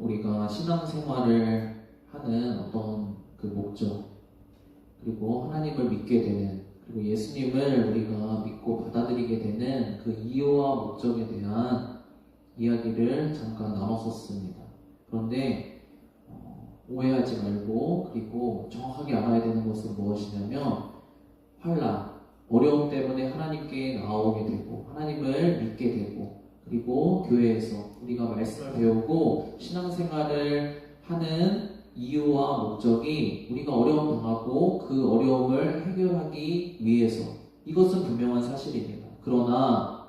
우리가 신앙생활을 하는 어떤 그 목적, 그리고 하나님을 믿게 되는, 그리고 예수님을 우리가 믿고 받아들이게 되는 그 이유와 목적에 대한 이야기를 잠깐 나눴었습니다. 그런데 오해하지 말고, 그리고 정확하게 알아야 되는 것은 무엇이냐면, 환난, 어려움 때문에 하나님께 나오게 되고 하나님을 믿게 되고, 그리고 교회에서 우리가 말씀을 배우고 신앙생활을 하는 이유와 목적이 우리가 어려움 당하고 그 어려움을 해결하기 위해서, 이것은 분명한 사실입니다. 그러나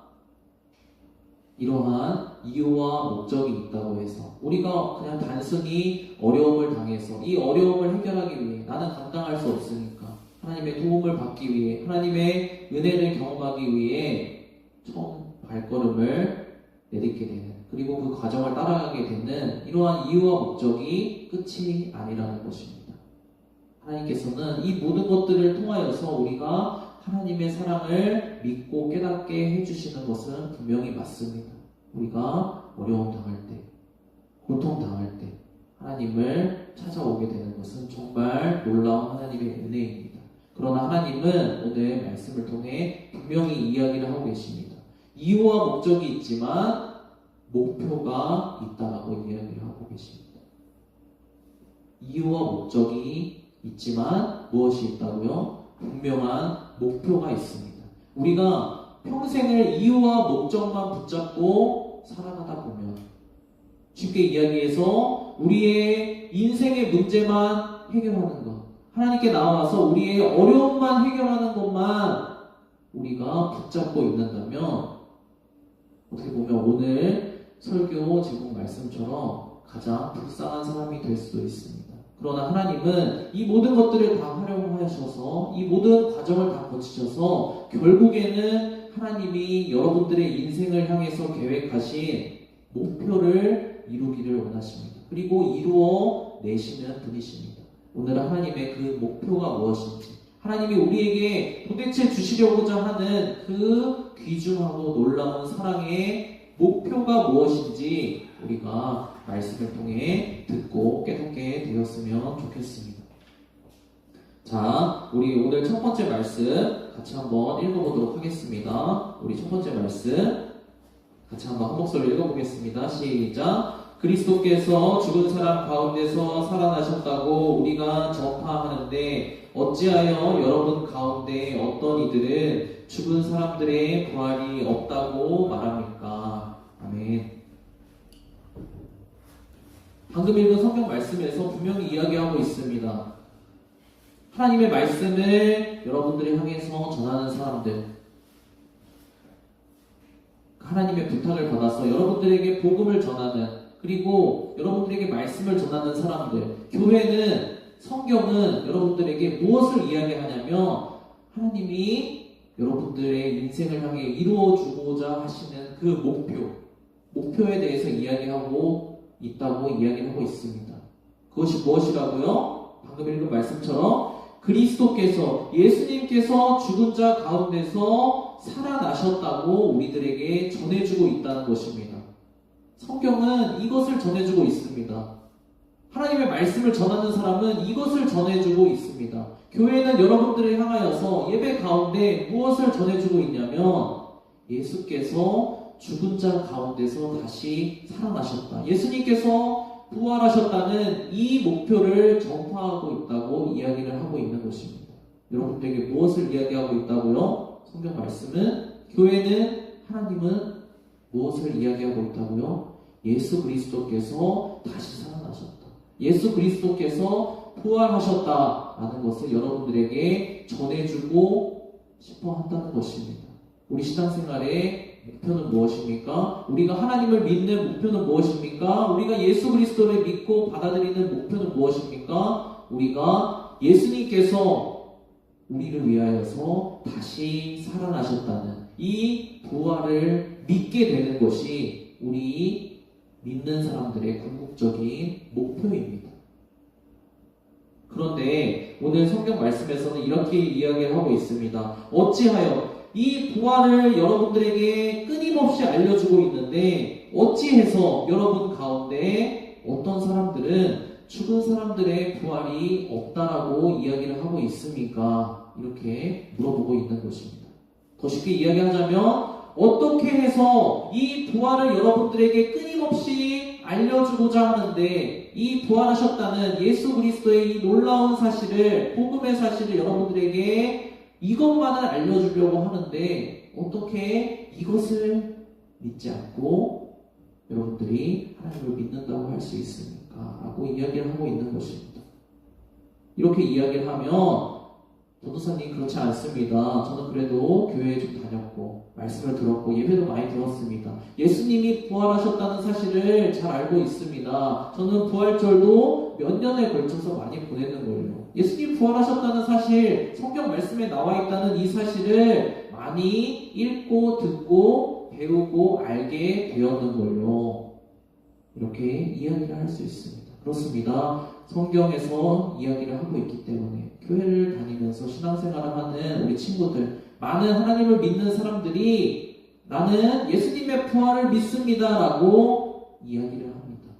이러한 이유와 목적이 있다고 해서 우리가 그냥 단순히 어려움을 당해서 이 어려움을 해결하기 위해, 나는 감당할 수 없으니까 하나님의 도움을 받기 위해, 하나님의 은혜를 경험하기 위해 처음 발걸음을 내딛게 되는, 그리고 그 과정을 따라가게 되는 이러한 이유와 목적이 끝이 아니라는 것입니다. 하나님께서는 이 모든 것들을 통하여서 우리가 하나님의 사랑을 믿고 깨닫게 해주시는 것은 분명히 맞습니다. 우리가 어려움 당할 때, 고통 당할 때 하나님을 찾아오게 되는 것은 정말 놀라운 하나님의 은혜입니다. 그러나 하나님은 오늘 말씀을 통해 분명히 이야기를 하고 계십니다. 이유와 목적이 있지만 목표가 있다고 이야기를 하고 계십니다. 이유와 목적이 있지만 무엇이 있다고요? 분명한 목표가 있습니다. 우리가 평생을 이유와 목적만 붙잡고 살아가다 보면, 쉽게 이야기해서 우리의 인생의 문제만 해결하는 것, 하나님께 나와서 우리의 어려움만 해결하는 것만 우리가 붙잡고 있는다면, 어떻게 보면 오늘 설교 제목 말씀처럼 가장 불쌍한 사람이 될 수도 있습니다. 그러나 하나님은 이 모든 것들을 다 활용하셔서, 이 모든 과정을 다 거치셔서 결국에는 하나님이 여러분들의 인생을 향해서 계획하신 목표를 이루기를 원하십니다. 그리고 이루어 내시는 분이십니다. 오늘 하나님의 그 목표가 무엇인지, 하나님이 우리에게 도대체 주시려고자 하는 그 귀중하고 놀라운 사랑의 목표가 무엇인지 우리가 말씀을 통해 듣고 깨닫게 되었으면 좋겠습니다. 자, 우리 오늘 첫 번째 말씀 같이 한번 읽어보도록 하겠습니다. 우리 첫 번째 말씀 같이 한번 한 목소리로 읽어보겠습니다. 시작! 그리스도께서 죽은 사람 가운데서 살아나셨다고 우리가 전파하는데 어찌하여 여러분 가운데 어떤 이들은 죽은 사람들의 부활이 없다고 말합니까? 아멘. 방금 읽은 성경 말씀에서 분명히 이야기하고 있습니다. 하나님의 말씀을 여러분들이 향해서 전하는 사람들, 하나님의 부탁을 받아서 여러분들에게 복음을 전하는, 그리고 여러분들에게 말씀을 전하는 사람들, 교회는, 성경은 여러분들에게 무엇을 이야기하냐면 하나님이 여러분들의 인생을 향해 이루어주고자 하시는 그 목표에 대해서 이야기하고 있다고 이야기를 하고 있습니다. 그것이 무엇이라고요? 방금 읽은 말씀처럼 그리스도께서, 예수님께서 죽은 자 가운데서 살아나셨다고 우리들에게 전해주고 있다는 것입니다. 성경은 이것을 전해주고 있습니다. 하나님의 말씀을 전하는 사람은 이것을 전해주고 있습니다. 교회는 여러분들을 향하여서 예배 가운데 무엇을 전해주고 있냐면 예수께서 죽은 자 가운데서 다시 살아나셨다, 예수님께서 부활하셨다는 이 목표를 전파하고 있다고 이야기를 하고 있는 것입니다. 여러분들에게 무엇을 이야기하고 있다고요? 성경 말씀은, 교회는, 하나님은 무엇을 이야기하고 있다고요? 예수 그리스도께서 다시 살아나셨다, 예수 그리스도께서 부활하셨다라는 것을 여러분들에게 전해주고 싶어 한다는 것입니다. 우리 신앙생활의 목표는 무엇입니까? 우리가 하나님을 믿는 목표는 무엇입니까? 우리가 예수 그리스도를 믿고 받아들이는 목표는 무엇입니까? 우리가 예수님께서 우리를 위하여서 다시 살아나셨다는 이 부활을 믿게 되는 것이 우리 믿는 사람들의 궁극적인 목표입니다. 그런데 오늘 성경 말씀에서는 이렇게 이야기를 하고 있습니다. 어찌하여, 이 부활을 여러분들에게 끊임없이 알려주고 있는데 어찌해서 여러분 가운데 어떤 사람들은 죽은 사람들의 부활이 없다라고 이야기를 하고 있습니까? 이렇게 물어보고 있는 것입니다. 더 쉽게 이야기하자면 어떻게 해서 이 부활을 여러분들에게 끊임없이 알려주고자 하는데 이 부활하셨다는 예수 그리스도의 이 놀라운 사실을, 복음의 사실을 여러분들에게 이것만을 알려주려고 하는데 어떻게 이것을 믿지 않고 여러분들이 하나님을 믿는다고 할 수 있습니까? 라고 이야기를 하고 있는 것입니다. 이렇게 이야기를 하면 전도사님 그렇지 않습니다. 저는 그래도 교회에 좀 다녔고 말씀을 들었고 예배도 많이 들었습니다. 예수님이 부활하셨다는 사실을 잘 알고 있습니다. 저는 부활절도 몇 년에 걸쳐서 많이 보내는 거예요. 예수님 부활하셨다는 사실, 성경 말씀에 나와 있다는 이 사실을 많이 읽고 듣고 배우고 알게 되었는 거예요. 이렇게 이야기를 할 수 있습니다. 그렇습니다. 성경에서 이야기를 하고 있기 때문에 교회를 다니면서 신앙생활을 하는 우리 친구들, 많은 하나님을 믿는 사람들이 나는 예수님의 부활을 믿습니다 라고 이야기를 합니다.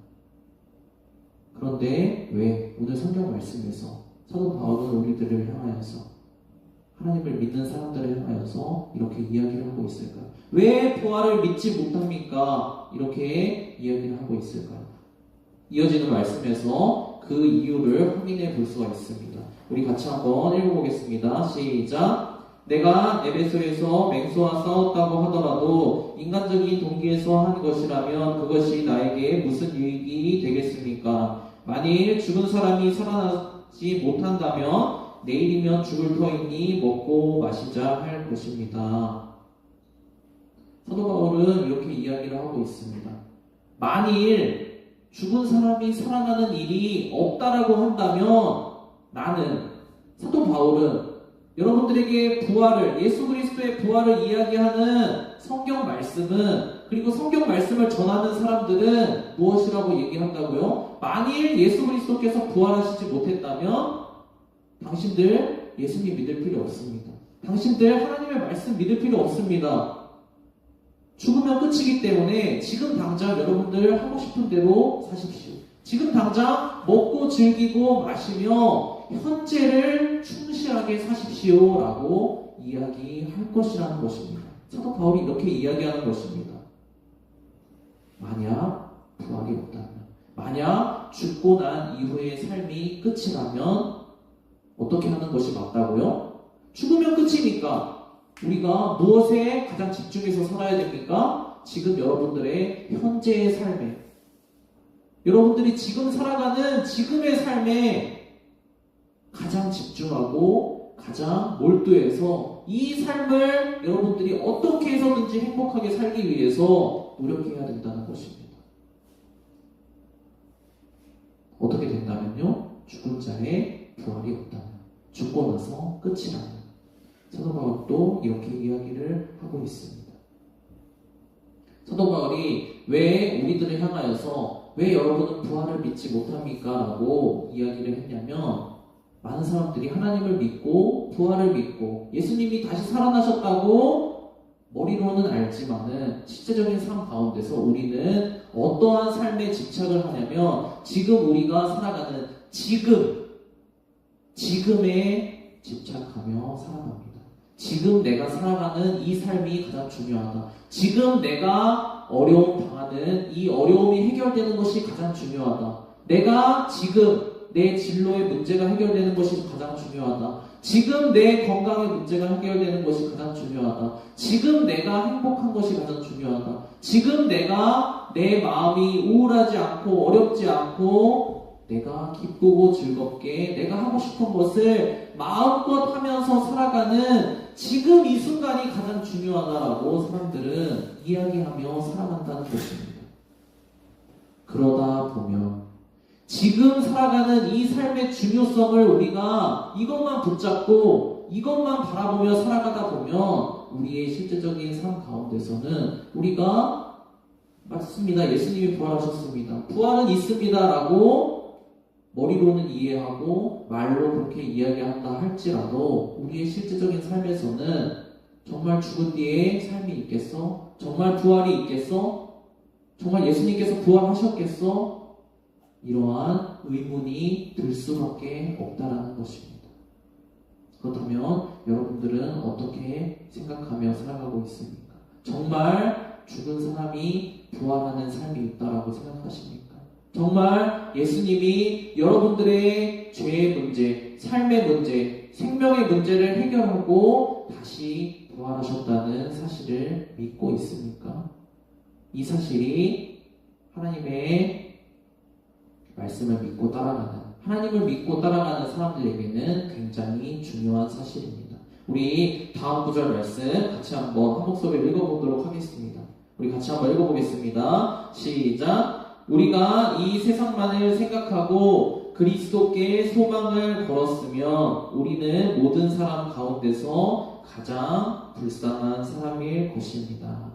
그런데 왜 오늘 성경 말씀에서 사도 바울은 우리들을 향하여서, 하나님을 믿는 사람들을 향하여서 이렇게 이야기를 하고 있을까요? 왜 부활을 믿지 못합니까? 이렇게 이야기를 하고 있을까요? 이어지는 말씀에서 그 이유를 확인해 볼 수가 있습니다. 우리 같이 한번 읽어보겠습니다. 시작! 내가 에베소에서 맹수와 싸웠다고 하더라도 인간적인 동기에서 한 것이라면 그것이 나에게 무슨 유익이 되겠습니까? 만일 죽은 사람이 살아나지 못한다면 내일이면 죽을 터이니 먹고 마시자 할 것입니다. 사도 바울은 이렇게 이야기를 하고 있습니다. 만일 죽은 사람이 살아나는 일이 없다라고 한다면 나는, 사도 바울은 여러분들에게 부활을, 예수 그리스도의 부활을 이야기하는 성경 말씀은, 그리고 성경 말씀을 전하는 사람들은 무엇이라고 얘기한다고요? 만일 예수 그리스도께서 부활하시지 못했다면 당신들 예수님 믿을 필요 없습니다. 당신들 하나님의 말씀 믿을 필요 없습니다. 죽으면 끝이기 때문에 지금 당장 여러분들 하고 싶은 대로 사십시오. 지금 당장 먹고 즐기고 마시며 현재를 충실하게 사십시오 라고 이야기할 것이라는 것입니다. 사도 바울이 이렇게 이야기하는 것입니다. 만약 부활이 없다면, 만약 죽고 난 이후의 삶이 끝이라면 어떻게 하는 것이 맞다고요? 죽으면 끝이니까 우리가 무엇에 가장 집중해서 살아야 됩니까? 지금 여러분들의 현재의 삶에, 여러분들이 지금 살아가는 지금의 삶에 가장 집중하고 가장 몰두해서 이 삶을 여러분들이 어떻게 해서든지 행복하게 살기 위해서 노력해야 된다는 것입니다. 어떻게 된다면요? 죽은 자의 부활이 없다면, 죽고 나서 끝이라면. 사도 바울도 이렇게 이야기를 하고 있습니다. 사도 바울이 왜 우리들을 향하여서 왜 여러분은 부활을 믿지 못합니까? 라고 이야기를 했냐면, 많은 사람들이 하나님을 믿고 부활을 믿고 예수님이 다시 살아나셨다고 머리로는 알지만은 실제적인 삶 가운데서 우리는 어떠한 삶에 집착을 하냐면 지금 우리가 살아가는 지금에 집착하며 살아갑니다. 지금 내가 살아가는 이 삶이 가장 중요하다. 지금 내가 어려움 당하는 이 어려움이 해결되는 것이 가장 중요하다. 내가 지금 내 진로의 문제가 해결되는 것이 가장 중요하다. 지금 내 건강의 문제가 해결되는 것이 가장 중요하다. 지금 내가 행복한 것이 가장 중요하다. 지금 내가 내 마음이 우울하지 않고 어렵지 않고 내가 기쁘고 즐겁게 내가 하고 싶은 것을 마음껏 하면서 살아가는 지금 이 순간이 가장 중요하다라고 사람들은 이야기하며 살아간다는 것입니다. 그러다 보면 지금 살아가는 이 삶의 중요성을 우리가 이것만 붙잡고 이것만 바라보며 살아가다 보면 우리의 실제적인 삶 가운데서는 우리가 맞습니다. 예수님이 부활하셨습니다. 부활은 있습니다. 라고 머리로는 이해하고 말로 그렇게 이야기한다 할지라도 우리의 실제적인 삶에서는 정말 죽은 뒤에 삶이 있겠어? 정말 부활이 있겠어? 정말 예수님께서 부활하셨겠어? 이러한 의문이 들 수밖에 없다라는 것입니다. 그렇다면 여러분들은 어떻게 생각하며 살아가고 있습니까? 정말 죽은 사람이 부활하는 삶이 있다라고 생각하십니까? 정말 예수님이 여러분들의 죄의 문제, 삶의 문제, 생명의 문제를 해결하고 다시 부활하셨다는 사실을 믿고 있습니까? 이 사실이 하나님의 말씀을 믿고 따라가는, 하나님을 믿고 따라가는 사람들에게는 굉장히 중요한 사실입니다. 우리 다음 구절 말씀 같이 한번 한 목소리로 읽어보도록 하겠습니다. 우리 같이 한번 읽어보겠습니다. 시작! 우리가 이 세상만을 생각하고 그리스도께 소망을 걸었으면 우리는 모든 사람 가운데서 가장 불쌍한 사람일 것입니다.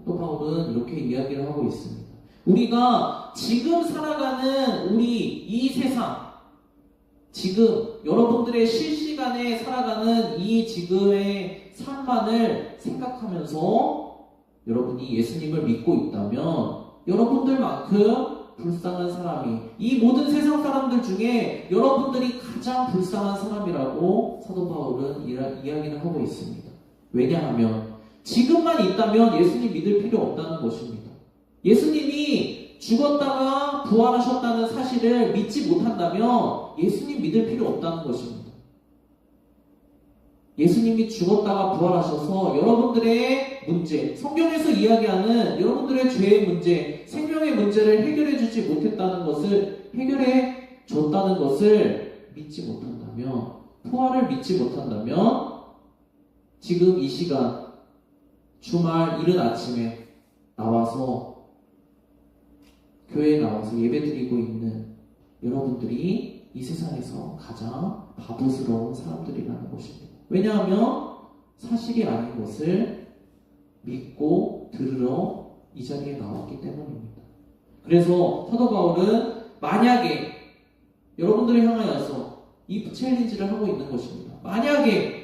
또 바울은 이렇게 이야기를 하고 있습니다. 우리가 지금 살아가는 우리 이 세상, 지금 여러분들의 실시간에 살아가는 이 지금의 삶만을 생각하면서 여러분이 예수님을 믿고 있다면 여러분들만큼 불쌍한 사람이, 이 모든 세상 사람들 중에 여러분들이 가장 불쌍한 사람이라고 사도 바울은 이야기를 하고 있습니다. 왜냐하면 지금만 있다면 예수님 믿을 필요 없다는 것입니다. 예수님이 죽었다가 부활하셨다는 사실을 믿지 못한다면 예수님 믿을 필요 없다는 것입니다. 예수님이 죽었다가 부활하셔서 여러분들의 문제, 성경에서 이야기하는 여러분들의 죄의 문제, 생명의 문제를 해결해 주지 못했다는 것을, 해결해 줬다는 것을 믿지 못한다면, 부활을 믿지 못한다면 지금 이 시간 주말 이른 아침에 나와서 교회에 나와서 예배드리고 있는 여러분들이 이 세상에서 가장 바보스러운 사람들이라는 것입니다. 왜냐하면 사실이 아닌 것을 믿고 들으러 이 자리에 나왔기 때문입니다. 그래서 사도 바울은 만약에 여러분들을 향하여서 이 챌린지를 하고 있는 것입니다. 만약에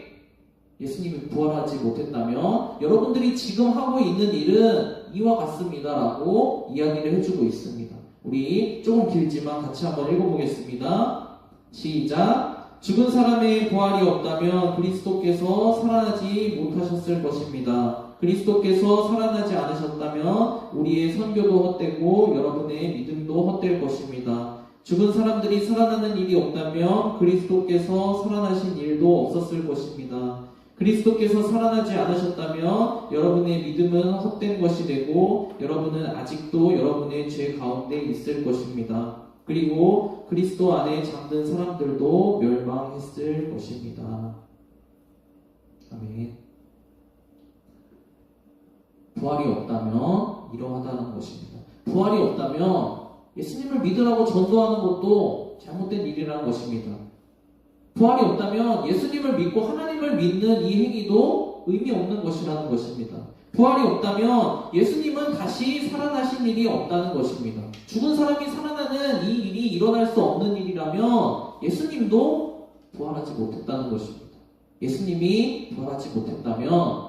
예수님이 부활하지 못했다면 여러분들이 지금 하고 있는 일은 이와 같습니다라고 이야기를 해주고 있습니다. 우리 조금 길지만 같이 한번 읽어보겠습니다. 시작! 죽은 사람의 부활이 없다면 그리스도께서 살아나지 못하셨을 것입니다. 그리스도께서 살아나지 않으셨다면 우리의 선교도 헛되고 여러분의 믿음도 헛될 것입니다. 죽은 사람들이 살아나는 일이 없다면 그리스도께서 살아나신 일도 없었을 것입니다. 그리스도께서 살아나지 않으셨다면 여러분의 믿음은 헛된 것이 되고 여러분은 아직도 여러분의 죄 가운데 있을 것입니다. 그리고 그리스도 안에 잠든 사람들도 멸망했을 것입니다. 아멘. 부활이 없다면 이러하다는 것입니다. 부활이 없다면 예수님을 믿으라고 전도하는 것도 잘못된 일이라는 것입니다. 부활이 없다면 예수님을 믿고 하나님을 믿는 이 행위도 의미 없는 것이라는 것입니다. 부활이 없다면 예수님은 다시 살아나신 일이 없다는 것입니다. 죽은 사람이 살아나는 이 일이 일어날 수 없는 일이라면 예수님도 부활하지 못했다는 것입니다. 예수님이 부활하지 못했다면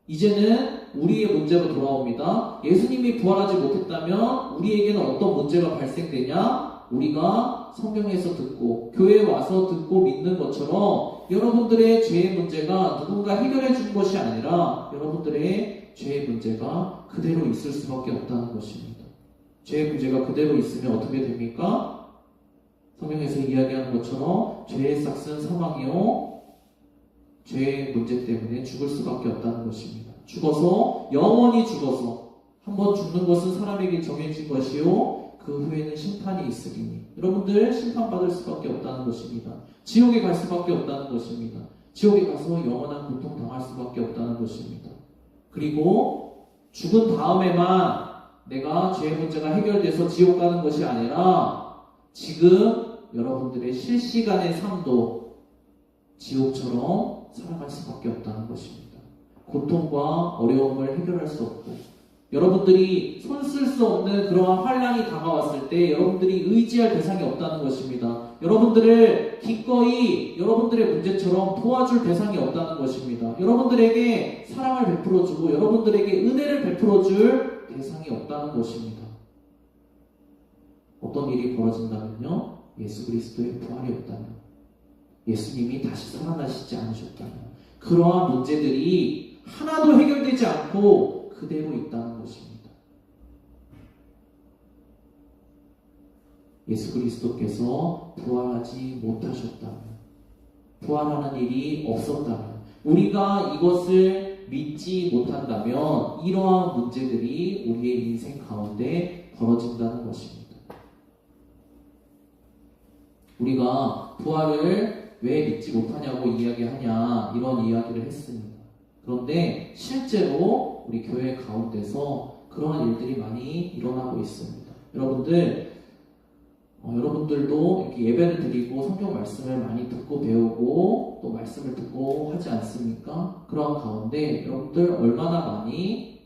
이제는 우리의 문제로 돌아옵니다. 예수님이 부활하지 못했다면 우리에게는 어떤 문제가 발생되냐? 우리가 성경에서 듣고 교회에 와서 듣고 믿는 것처럼 여러분들의 죄의 문제가 누군가 해결해 준 것이 아니라 여러분들의 죄의 문제가 그대로 있을 수밖에 없다는 것입니다. 죄의 문제가 그대로 있으면 어떻게 됩니까? 성경에서 이야기하는 것처럼 죄의 싹은 사망이요 죄의 문제 때문에 죽을 수밖에 없다는 것입니다. 죽어서 영원히 죽어서 한번 죽는 것은 사람에게 정해진 것이요 그 후에는 심판이 있으리니 여러분들 심판받을 수밖에 없다는 것입니다. 지옥에 갈 수밖에 없다는 것입니다. 지옥에 가서 영원한 고통당할 수밖에 없다는 것입니다. 그리고 죽은 다음에만 내가 죄의 문제가 해결돼서 지옥 가는 것이 아니라 지금 여러분들의 실시간의 삶도 지옥처럼 살아갈 수밖에 없다는 것입니다. 고통과 어려움을 해결할 수 없고 여러분들이 손 쓸 수 없는 그러한 환난이 다가왔을 때 여러분들이 의지할 대상이 없다는 것입니다. 여러분들을 기꺼이 여러분들의 문제처럼 도와줄 대상이 없다는 것입니다. 여러분들에게 사랑을 베풀어주고 여러분들에게 은혜를 베풀어줄 대상이 없다는 것입니다. 어떤 일이 벌어진다면요, 예수 그리스도의 부활이 없다면, 예수님이 다시 살아나시지 않으셨다면 그러한 문제들이 하나도 해결되지 않고 그대로 있다는 것입니다. 예수 그리스도께서 부활하지 못하셨다면, 부활하는 일이 없었다면, 우리가 이것을 믿지 못한다면 이러한 문제들이 우리의 인생 가운데 벌어진다는 것입니다. 우리가 부활을 왜 믿지 못하냐고 이야기하냐, 이런 이야기를 했습니다. 그런데 실제로 우리 교회 가운데서 그러한 일들이 많이 일어나고 있습니다. 여러분들도 이렇게 예배를 드리고 성경 말씀을 많이 듣고 배우고 또 말씀을 듣고 하지 않습니까? 그러한 가운데 여러분들 얼마나 많이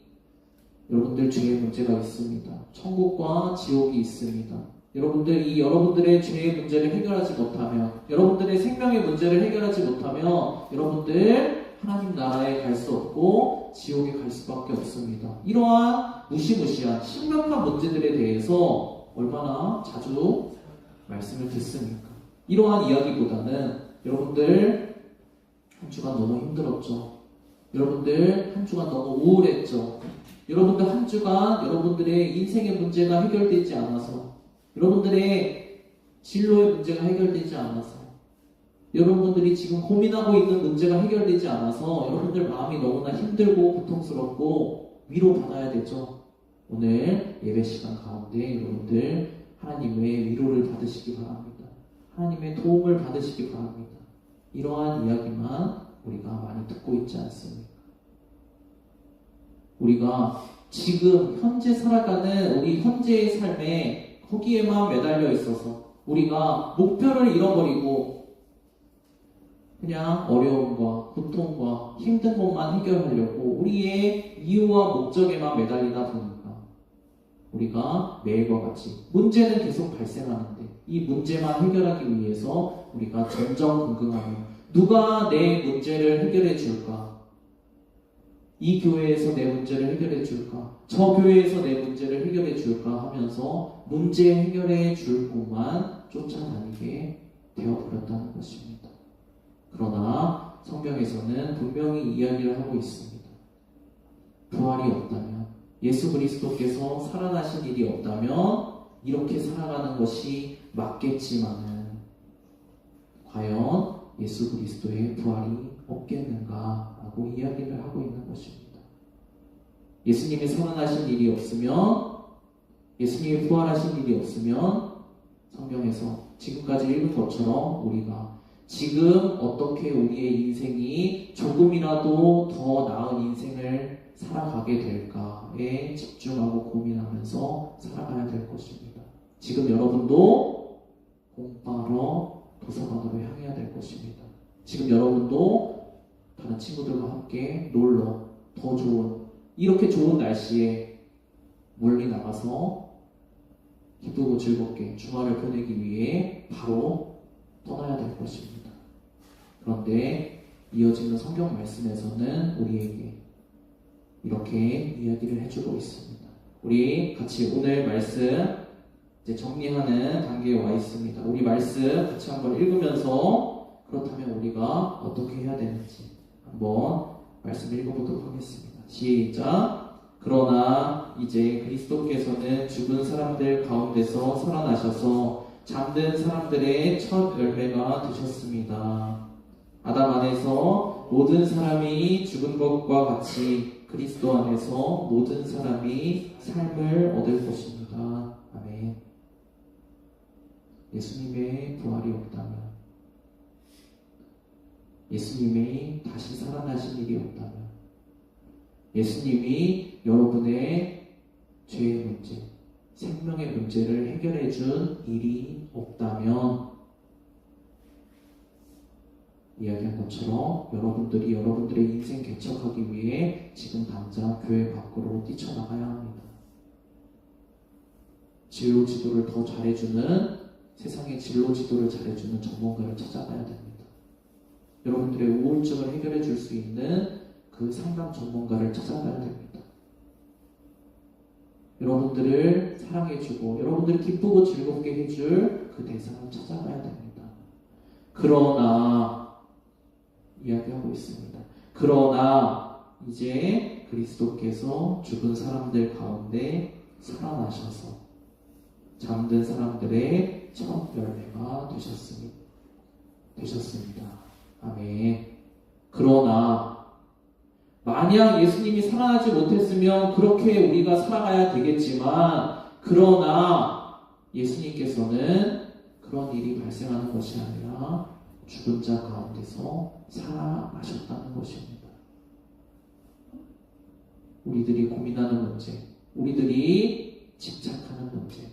여러분들 죄의 문제가 있습니다. 천국과 지옥이 있습니다. 여러분들의 죄의 문제를 해결하지 못하면, 여러분들의 생명의 문제를 해결하지 못하면 여러분들 하나님 나라에 갈 수 없고 지옥에 갈 수밖에 없습니다. 이러한 무시무시한 심각한 문제들에 대해서 얼마나 자주 말씀을 듣습니까? 이러한 이야기보다는 여러분들 한 주간 너무 힘들었죠. 여러분들 한 주간 너무 우울했죠. 여러분들 한 주간 여러분들의 인생의 문제가 해결되지 않아서, 여러분들의 진로의 문제가 해결되지 않아서, 여러분들이 지금 고민하고 있는 문제가 해결되지 않아서 여러분들 마음이 너무나 힘들고 고통스럽고 위로받아야 되죠. 오늘 예배 시간 가운데 여러분들 하나님의 위로를 받으시기 바랍니다. 하나님의 도움을 받으시기 바랍니다. 이러한 이야기만 우리가 많이 듣고 있지 않습니까? 우리가 지금 현재 살아가는 우리 현재의 삶에 거기에만 매달려 있어서 우리가 목표를 잃어버리고 그냥 어려움과 고통과 힘든 것만 해결하려고 우리의 이유와 목적에만 매달리다 보니까 우리가 매일과 같이 문제는 계속 발생하는데 이 문제만 해결하기 위해서 우리가 전전긍긍하며 누가 내 문제를 해결해 줄까? 이 교회에서 내 문제를 해결해 줄까? 저 교회에서 내 문제를 해결해 줄까? 하면서 문제 해결해 줄 곳만 쫓아다니게 되어버렸다는 것입니다. 그러나 성경에서는 분명히 이야기를 하고 있습니다. 부활이 없다면, 예수 그리스도께서 살아나신 일이 없다면 이렇게 살아가는 것이 맞겠지만은 과연 예수 그리스도의 부활이 없겠는가 라고 이야기를 하고 있는 것입니다. 예수님이 살아나신 일이 없으면, 예수님이 부활하신 일이 없으면 성경에서 지금까지 읽은 것처럼 우리가 지금 어떻게 우리의 인생이 조금이라도 더 나은 인생을 살아가게 될까에 집중하고 고민하면서 살아가야 될 것입니다. 지금 여러분도 공부하러 도서관으로 향해야 될 것입니다. 지금 여러분도 다른 친구들과 함께 놀러 더 좋은, 이렇게 좋은 날씨에 멀리 나가서 기쁘고 즐겁게 주말을 보내기 위해 바로 떠나야 될 것입니다. 그런데 이어지는 성경 말씀에서는 우리에게 이렇게 이야기를 해주고 있습니다. 우리 같이 오늘 말씀 이제 정리하는 단계에 와 있습니다. 우리 말씀 같이 한번 읽으면서 그렇다면 우리가 어떻게 해야 되는지 한번 말씀 읽어보도록 하겠습니다. 시작. 그러나 이제 그리스도께서는 죽은 사람들 가운데서 살아나셔서 잠든 사람들의 첫 열매가 되셨습니다. 아담 안에서 모든 사람이 죽은 것과 같이 그리스도 안에서 모든 사람이 삶을 얻을 것입니다. 아멘. 예수님의 부활이 없다면, 예수님이 다시 살아나신 일이 없다면, 예수님이 여러분의 죄의 문제, 생명의 문제를 해결해 준 일이 없다면 이야기한 것처럼 여러분들이 여러분들의 인생 개척하기 위해 지금 당장 교회 밖으로 뛰쳐나가야 합니다. 진로 지도를 더 잘해주는, 세상의 진로 지도를 잘해주는 전문가를 찾아가야 됩니다. 여러분들의 우울증을 해결해 줄 수 있는 그 상담 전문가를 찾아가야 됩니다. 여러분들을 사랑해주고 여러분들을 기쁘고 즐겁게 해줄 그 대상을 찾아가야 됩니다. 그러나 이야기하고 있습니다. 그러나 이제 그리스도께서 죽은 사람들 가운데 살아나셔서 잠든 사람들의 첫 열매가 되셨습니다. 아멘. 그러나 만약 예수님이 살아나지 못했으면 그렇게 우리가 살아가야 되겠지만, 그러나 예수님께서는 그런 일이 발생하는 것이 아니라 죽은 자 가운데서 살아나셨다는 것입니다. 우리들이 고민하는 문제, 우리들이 집착하는 문제,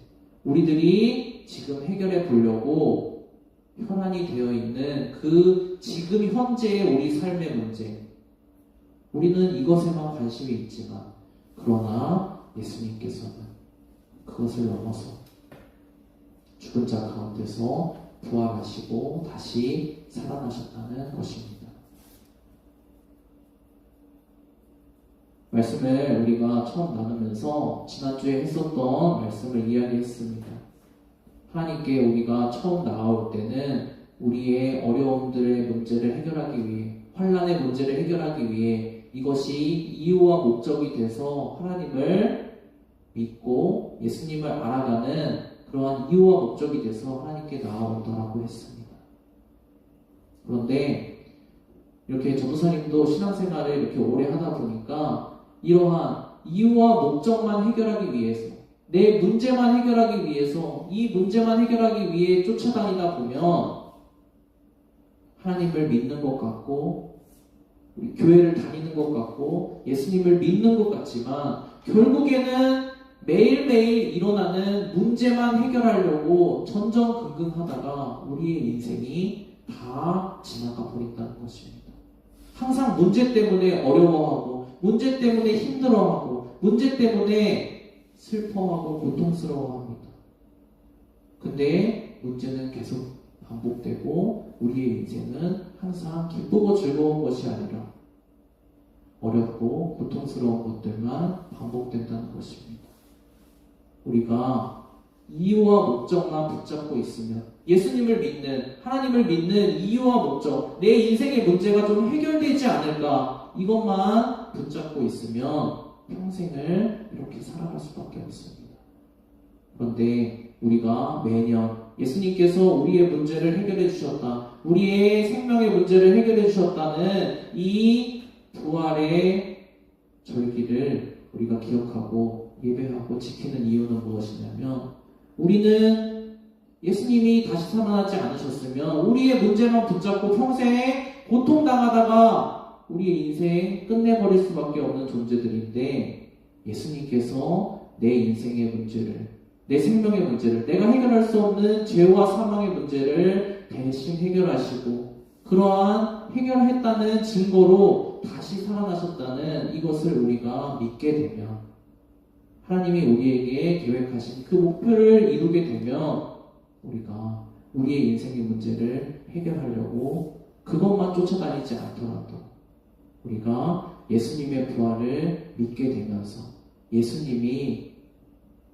우리들이 지금 해결해 보려고 혈안이 되어 있는 그 지금 현재의 우리 삶의 문제, 우리는 이것에만 관심이 있지만, 그러나 예수님께서는 그것을 넘어서 죽은 자 가운데서 부활하시고 다시 살아나셨다는 것입니다. 말씀을 우리가 처음 나누면서 지난주에 했었던 말씀을 이야기했습니다. 하나님께 우리가 처음 나아올 때는 우리의 어려움들의 문제를 해결하기 위해, 환난의 문제를 해결하기 위해 이것이 이유와 목적이 돼서 하나님을 믿고 예수님을 알아가는 그러한 이유와 목적이 돼서 하나님께 나아오더라고 했습니다. 그런데 이렇게 전도사님도 신앙생활을 이렇게 오래 하다 보니까 이러한 이유와 목적만 해결하기 위해서, 내 문제만 해결하기 위해서, 이 문제만 해결하기 위해 쫓아다니다 보면 하나님을 믿는 것 같고, 우리 교회를 다니는 것 같고, 예수님을 믿는 것 같지만 결국에는 매일매일 일어나는 문제만 해결하려고 전전긍긍하다가 우리의 인생이 다 지나가 버린다는 것입니다. 항상 문제 때문에 어려워하고, 문제 때문에 힘들어하고, 문제 때문에 슬퍼하고 고통스러워합니다. 근데 문제는 계속 반복되고 우리의 인생은 항상 기쁘고 즐거운 것이 아니라 어렵고 고통스러운 것들만 반복된다는 것입니다. 우리가 이유와 목적만 붙잡고 있으면, 예수님을 믿는, 하나님을 믿는 이유와 목적, 내 인생의 문제가 좀 해결되지 않을까, 이것만 붙잡고 있으면 평생을 이렇게 살아갈 수밖에 없습니다. 그런데 우리가 매년 예수님께서 우리의 문제를 해결해 주셨다, 우리의 생명의 문제를 해결해 주셨다는 이 부활의 절기를 우리가 기억하고 예배하고 지키는 이유는 무엇이냐면, 우리는 예수님이 다시 살아나지 않으셨으면 우리의 문제만 붙잡고 평생 고통당하다가 우리의 인생 끝내버릴 수밖에 없는 존재들인데, 예수님께서 내 인생의 문제를, 내 생명의 문제를, 내가 해결할 수 없는 죄와 사망의 문제를 대신 해결하시고, 그러한 해결했다는 증거로 다시 살아나셨다는 이것을 우리가 믿게 되면, 하나님이 우리에게 계획하신 그 목표를 이루게 되면, 우리가 우리의 인생의 문제를 해결하려고 그것만 쫓아다니지 않더라도 우리가 예수님의 부활을 믿게 되면서 예수님이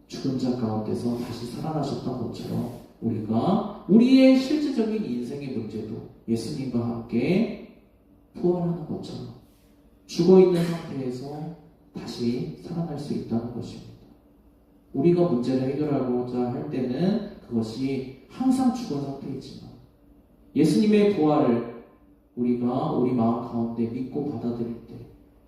죽은 자 가운데서 다시 살아나셨던 것처럼 우리가 우리의 실질적인 인생의 문제도 예수님과 함께 부활하는 것처럼 죽어있는 상태에서 다시 살아날 수 있다는 것입니다. 우리가 문제를 해결하고자 할 때는 그것이 항상 죽은 상태이지만, 예수님의 부활을 우리가 우리 마음 가운데 믿고 받아들일 때,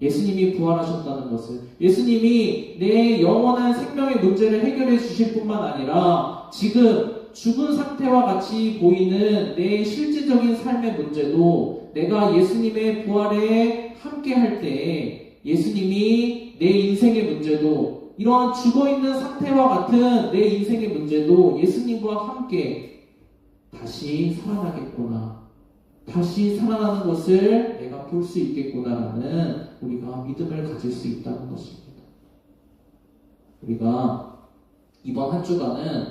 예수님이 부활하셨다는 것을, 예수님이 내 영원한 생명의 문제를 해결해 주실 뿐만 아니라 지금 죽은 상태와 같이 보이는 내 실질적인 삶의 문제도 내가 예수님의 부활에 함께 할 때 예수님이 내 인생의 문제도, 이러한 죽어있는 상태와 같은 내 인생의 문제도 예수님과 함께 다시 살아나겠구나, 다시 살아나는 것을 내가 볼 수 있겠구나라는 우리가 믿음을 가질 수 있다는 것입니다. 우리가 이번 한 주간은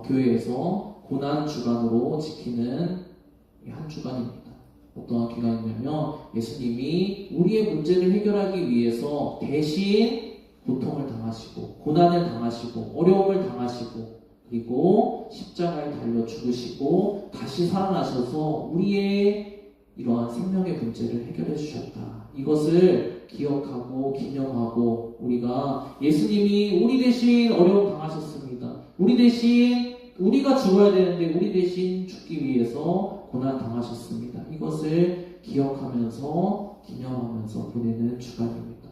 교회에서 고난주간으로 지키는 한 주간입니다. 어떠한 기간이냐면, 예수님이 우리의 문제를 해결하기 위해서 대신 고통을 당하시고 고난을 당하시고 어려움을 당하시고 그리고 십자가에 달려 죽으시고 다시 살아나셔서 우리의 이러한 생명의 문제를 해결해 주셨다. 이것을 기억하고 기념하고 우리가 예수님이 우리 대신 어려움 당하셨습니다. 우리 대신 우리가 죽어야 되는데 우리 대신 죽기 위해서 고난 당하셨습니다. 이것을 기억하면서 기념하면서 보내는 주간입니다.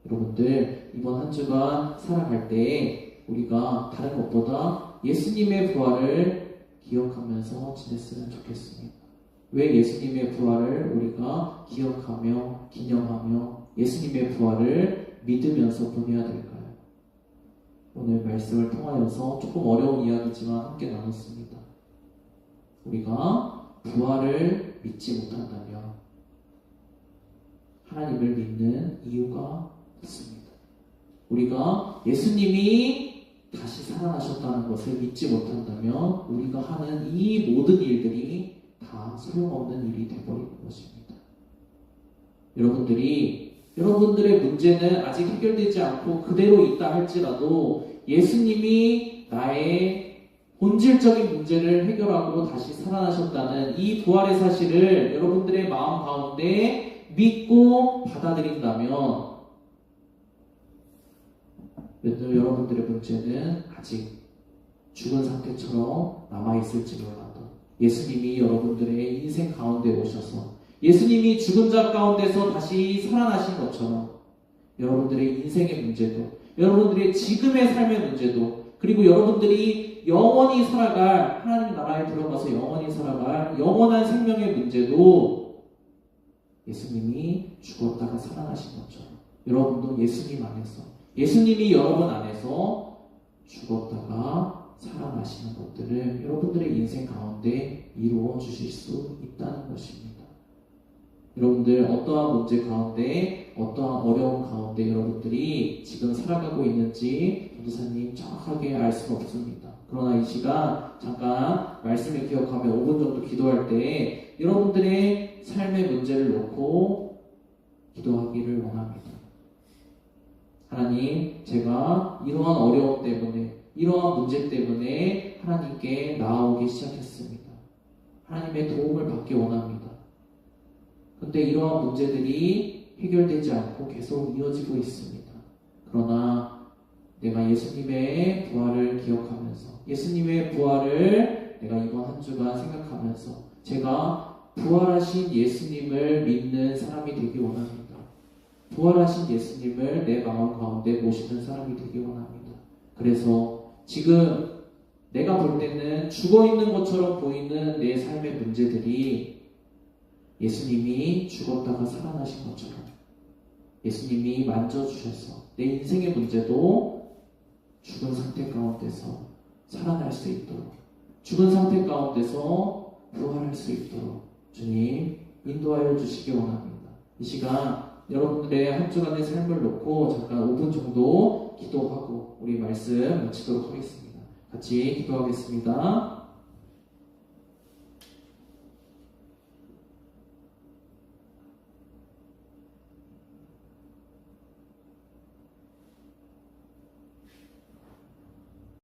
여러분들 이번 한 주간 살아갈 때 우리가 다른 것보다 예수님의 부활을 기억하면서 지냈으면 좋겠습니다. 왜 예수님의 부활을 우리가 기억하며 기념하며 예수님의 부활을 믿으면서 보내야 될까요? 오늘 말씀을 통하여서 조금 어려운 이야기지만 함께 나눴습니다. 우리가 부활을 믿지 못한다면 하나님을 믿는 이유가 없습니다. 우리가 예수님이 다시 살아나셨다는 것을 믿지 못한다면 우리가 하는 이 모든 일들이 다 소용없는 일이 되어버리는 것입니다. 여러분들의 문제는 아직 해결되지 않고 그대로 있다 할지라도 예수님이 나의 본질적인 문제를 해결하고 다시 살아나셨다는 이 부활의 사실을 여러분들의 마음 가운데 믿고 받아들인다면 여러분들의 문제는 아직 죽은 상태처럼 남아있을지 몰라도 예수님이 여러분들의 인생 가운데 오셔서 예수님이 죽은 자 가운데서 다시 살아나신 것처럼 여러분들의 인생의 문제도 여러분들의 지금의 삶의 문제도 그리고 여러분들이 영원히 살아갈 하나님 나라에 들어가서 영원히 살아갈 영원한 생명의 문제도 예수님이 죽었다가 살아나신 것처럼 여러분도 예수님 안에서 예수님이 여러분 안에서 죽었다가 살아나시는 것들을 여러분들의 인생 가운데 이루어 주실 수 있다는 것입니다. 여러분들 어떠한 문제 가운데 어떠한 어려움 가운데 여러분들이 지금 살아가고 있는지 전도사님 정확하게 알 수는 없습니다. 그러나 이 시간 잠깐 말씀을 기억하며 5분 정도 기도할 때 여러분들의 삶의 문제를 놓고 기도하기를 원합니다. 하나님, 제가 이러한 어려움 때문에 이러한 문제 때문에 하나님께 나아오기 시작했습니다. 하나님의 도움을 받기 원합니다. 그런데 이러한 문제들이 해결되지 않고 계속 이어지고 있습니다. 그러나 내가 예수님의 부활을 기억하면서 예수님의 부활을 내가 이번 한 주간 생각하면서 제가 부활하신 예수님을 믿는 사람이 되기 원합니다. 부활하신 예수님을 내 마음 가운데 모시는 사람이 되기 원합니다. 그래서 지금 내가 볼 때는 죽어있는 것처럼 보이는 내 삶의 문제들이 예수님이 죽었다가 살아나신 것처럼 예수님이 만져주셔서 내 인생의 문제도 죽은 상태 가운데서 살아날 수 있도록 죽은 상태 가운데서 부활할 수 있도록 주님 인도하여 주시기 원합니다. 이 시간 여러분들의 한 주간의 삶을 놓고 잠깐 5분 정도 기도하고 우리 말씀 마치도록 하겠습니다. 같이 기도하겠습니다.